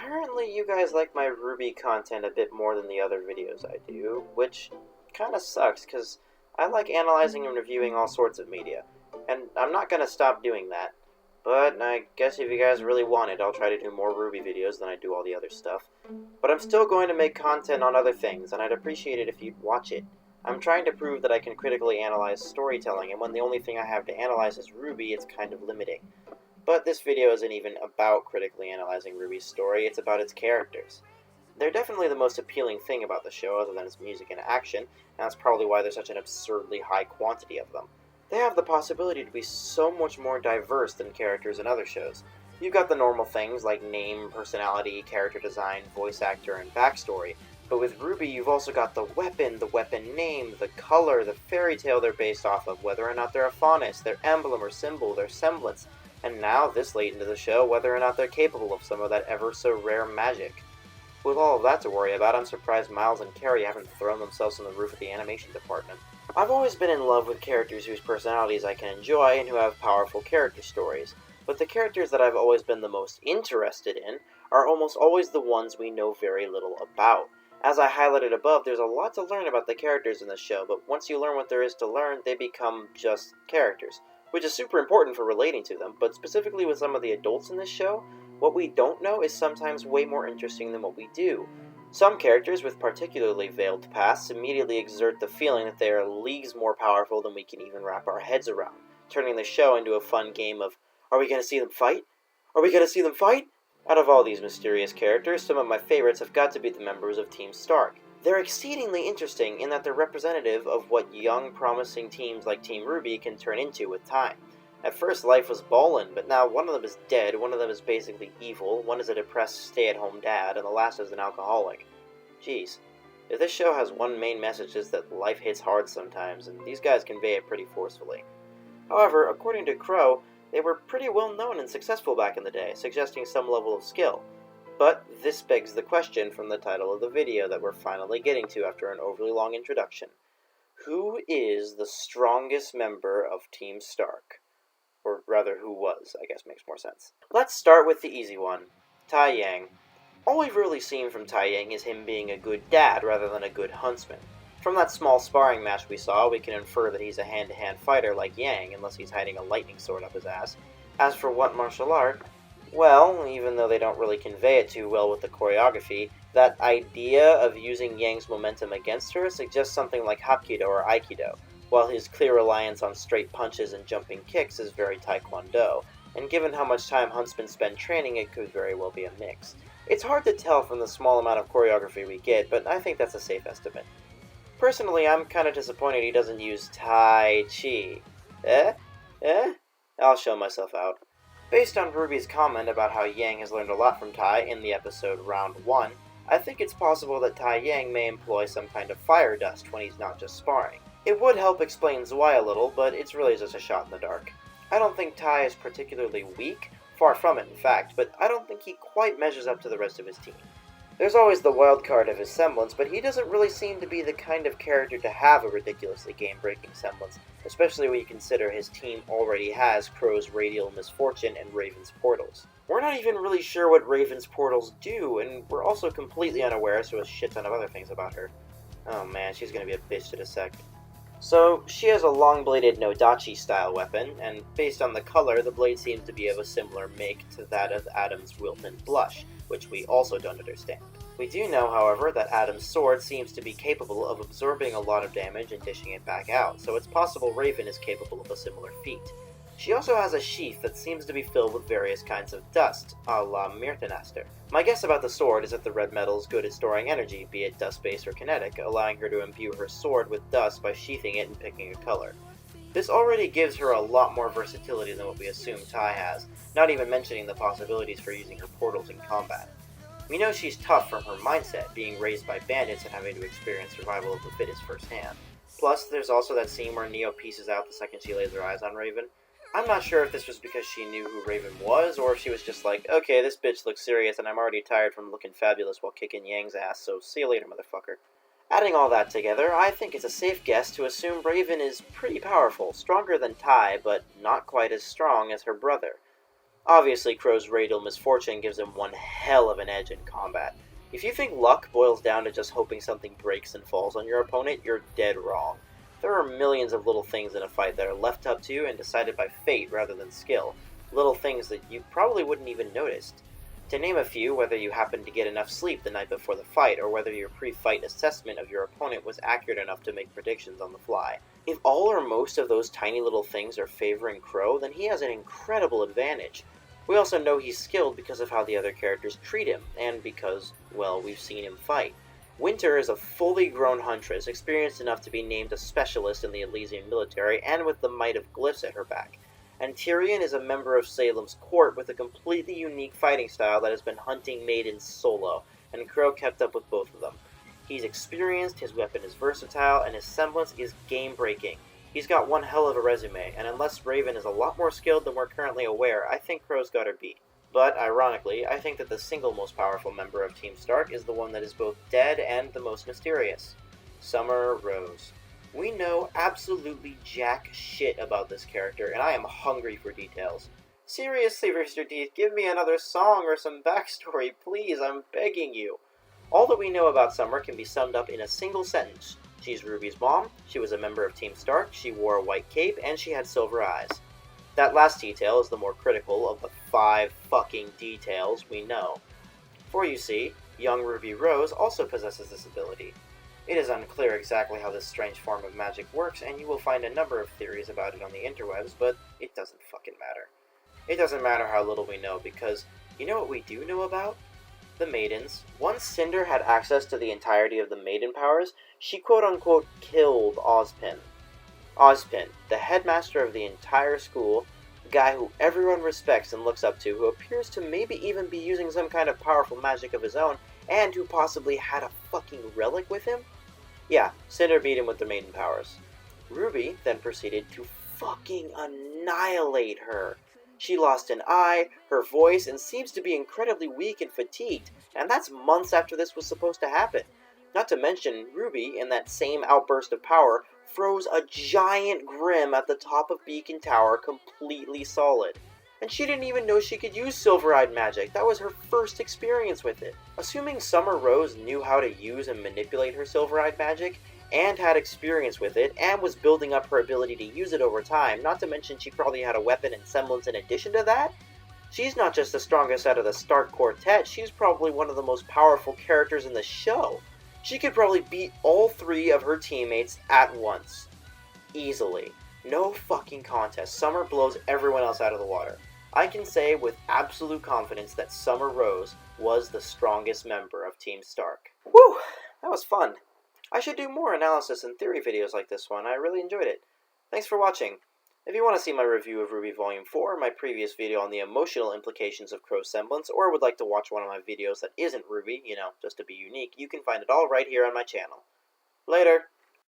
apparently you guys like my RWBY content a bit more than the other videos I do, which kinda sucks, because I like analyzing and reviewing all sorts of media, and I'm not gonna stop doing that. But I guess if you guys really want it, I'll try to do more RWBY videos than I do all the other stuff. But I'm still going to make content on other things, and I'd appreciate it if you'd watch it. I'm trying to prove that I can critically analyze storytelling, and when the only thing I have to analyze is RWBY, it's kind of limiting. But this video isn't even about critically analyzing RWBY's story, it's about its characters. They're definitely the most appealing thing about the show other than its music and action, and that's probably why there's such an absurdly high quantity of them. They have the possibility to be so much more diverse than characters in other shows. You've got the normal things like name, personality, character design, voice actor, and backstory, but with RWBY you've also got the weapon name, the color, the fairy tale they're based off of, whether or not they're a faunus, their emblem or symbol, their semblance, and now, this late into the show, whether or not they're capable of some of that ever-so-rare magic. With all of that to worry about, I'm surprised Miles and Carrie haven't thrown themselves on the roof of the animation department. I've always been in love with characters whose personalities I can enjoy and who have powerful character stories, but the characters that I've always been the most interested in are almost always the ones we know very little about. As I highlighted above, there's a lot to learn about the characters in the show, but once you learn what there is to learn, they become just characters, which is super important for relating to them, but specifically with some of the adults in this show, what we don't know is sometimes way more interesting than what we do. Some characters with particularly veiled pasts immediately exert the feeling that they are leagues more powerful than we can even wrap our heads around, turning the show into a fun game of, are we going to see them fight? Are we going to see them fight? Out of all these mysterious characters, some of my favorites have got to be the members of Team Stark. They're exceedingly interesting in that they're representative of what young, promising teams like Team RWBY can turn into with time. At first, life was ballin', but now one of them is dead, one of them is basically evil, one is a depressed stay-at-home dad, and the last is an alcoholic. Jeez. If this show has one main message, it's that life hits hard sometimes, and these guys convey it pretty forcefully. However, according to Qrow, they were pretty well known and successful back in the day, suggesting some level of skill. But this begs the question from the title of the video that we're finally getting to after an overly long introduction. Who is the strongest member of Team Stark? Or rather, who was, I guess makes more sense. Let's start with the easy one, Tai Yang. All we've really seen from Tai Yang is him being a good dad rather than a good huntsman. From that small sparring match we saw, we can infer that he's a hand-to-hand fighter like Yang, unless he's hiding a lightning sword up his ass. As for what martial art, well, even though they don't really convey it too well with the choreography, that idea of using Yang's momentum against her suggests something like Hapkido or Aikido, while his clear reliance on straight punches and jumping kicks is very Taekwondo, and given how much time huntsmen spend training, it could very well be a mix. It's hard to tell from the small amount of choreography we get, but I think that's a safe estimate. Personally, I'm kinda disappointed he doesn't use Tai Chi. I'll show myself out. Based on RWBY's comment about how Yang has learned a lot from Tai in the episode Round 1, I think it's possible that Tai Yang may employ some kind of fire dust when he's not just sparring. It would help explain Zwei a little, but it's really just a shot in the dark. I don't think Tai is particularly weak, far from it in fact, but I don't think he quite measures up to the rest of his team. There's always the wild card of his semblance, but he doesn't really seem to be the kind of character to have a ridiculously game-breaking semblance, especially when you consider his team already has Qrow's Radial Misfortune and Raven's Portals. We're not even really sure what Raven's Portals do, and we're also completely unaware as to a shit ton of other things about her. Oh man, she's gonna be a bitch to dissect. So, she has a long-bladed Nodachi-style weapon, and based on the color, the blade seems to be of a similar make to that of Adam's Wilton Blush, which we also don't understand. We do know, however, that Adam's sword seems to be capable of absorbing a lot of damage and dishing it back out, so it's possible Raven is capable of a similar feat. She also has a sheath that seems to be filled with various kinds of dust, a la Myrtenaster. My guess about the sword is that the red metal is good at storing energy, be it dust-based or kinetic, allowing her to imbue her sword with dust by sheathing it and picking a color. This already gives her a lot more versatility than what we assume Tai has, not even mentioning the possibilities for using her portals in combat. We know she's tough from her mindset, being raised by bandits and having to experience survival of the fittest firsthand. Plus, there's also that scene where Neo pieces out the second she lays her eyes on Raven. I'm not sure if this was because she knew who Raven was, or if she was just like, okay, this bitch looks serious and I'm already tired from looking fabulous while kicking Yang's ass, so see you later, motherfucker. Adding all that together, I think it's a safe guess to assume Raven is pretty powerful, stronger than Tai, but not quite as strong as her brother. Obviously, Qrow's radial misfortune gives him one hell of an edge in combat. If you think luck boils down to just hoping something breaks and falls on your opponent, you're dead wrong. There are millions of little things in a fight that are left up to you and decided by fate rather than skill. Little things that you probably wouldn't even notice. To name a few, whether you happened to get enough sleep the night before the fight, or whether your pre-fight assessment of your opponent was accurate enough to make predictions on the fly. If all or most of those tiny little things are favoring Qrow, then he has an incredible advantage. We also know he's skilled because of how the other characters treat him, and because, well, we've seen him fight. Winter is a fully grown huntress, experienced enough to be named a specialist in the Elysian military, and with the might of glyphs at her back. And Tyrion is a member of Salem's court with a completely unique fighting style that has been hunting maidens solo, and Qrow kept up with both of them. He's experienced, his weapon is versatile, and his semblance is game-breaking. He's got one hell of a resume, and unless Raven is a lot more skilled than we're currently aware, I think Qrow's got her beat. But, ironically, I think that the single most powerful member of Team Stark is the one that is both dead and the most mysterious. Summer Rose. We know absolutely jack shit about this character, and I am hungry for details. Seriously, Rooster Teeth, give me another song or some backstory, please, I'm begging you. All that we know about Summer can be summed up in a single sentence. She's Ruby's mom, she was a member of Team Stark, she wore a white cape, and she had silver eyes. That last detail is the more critical of the 5 fucking details we know. For you see, young Ruby Rose also possesses this ability. It is unclear exactly how this strange form of magic works, and you will find a number of theories about it on the interwebs, but it doesn't fucking matter. It doesn't matter how little we know, because you know what we do know about? The maidens. Once Cinder had access to the entirety of the maiden powers, she quote-unquote killed Ozpin. Ozpin, the headmaster of the entire school, a guy who everyone respects and looks up to, who appears to maybe even be using some kind of powerful magic of his own, and who possibly had a fucking relic with him? Yeah, Cinder beat him with the maiden powers. Ruby then proceeded to fucking annihilate her. She lost an eye, her voice, and seems to be incredibly weak and fatigued, and that's months after this was supposed to happen. Not to mention, Ruby, in that same outburst of power, froze a giant Grim at the top of Beacon Tower completely solid. And she didn't even know she could use silver-eyed magic. That was her first experience with it. Assuming Summer Rose knew how to use and manipulate her silver-eyed magic, and had experience with it, and was building up her ability to use it over time, not to mention she probably had a weapon and semblance in addition to that, she's not just the strongest out of the Stark Quartet, she's probably one of the most powerful characters in the show. She could probably beat all 3 of her teammates at once. Easily. No fucking contest. Summer blows everyone else out of the water. I can say with absolute confidence that Summer Rose was the strongest member of Team Stark. Whew! That was fun. I should do more analysis and theory videos like this one. I really enjoyed it. Thanks for watching. If you want to see my review of RWBY Volume 4, my previous video on the emotional implications of Qrow's semblance, or would like to watch one of my videos that isn't RWBY, just to be unique, you can find it all right here on my channel. Later!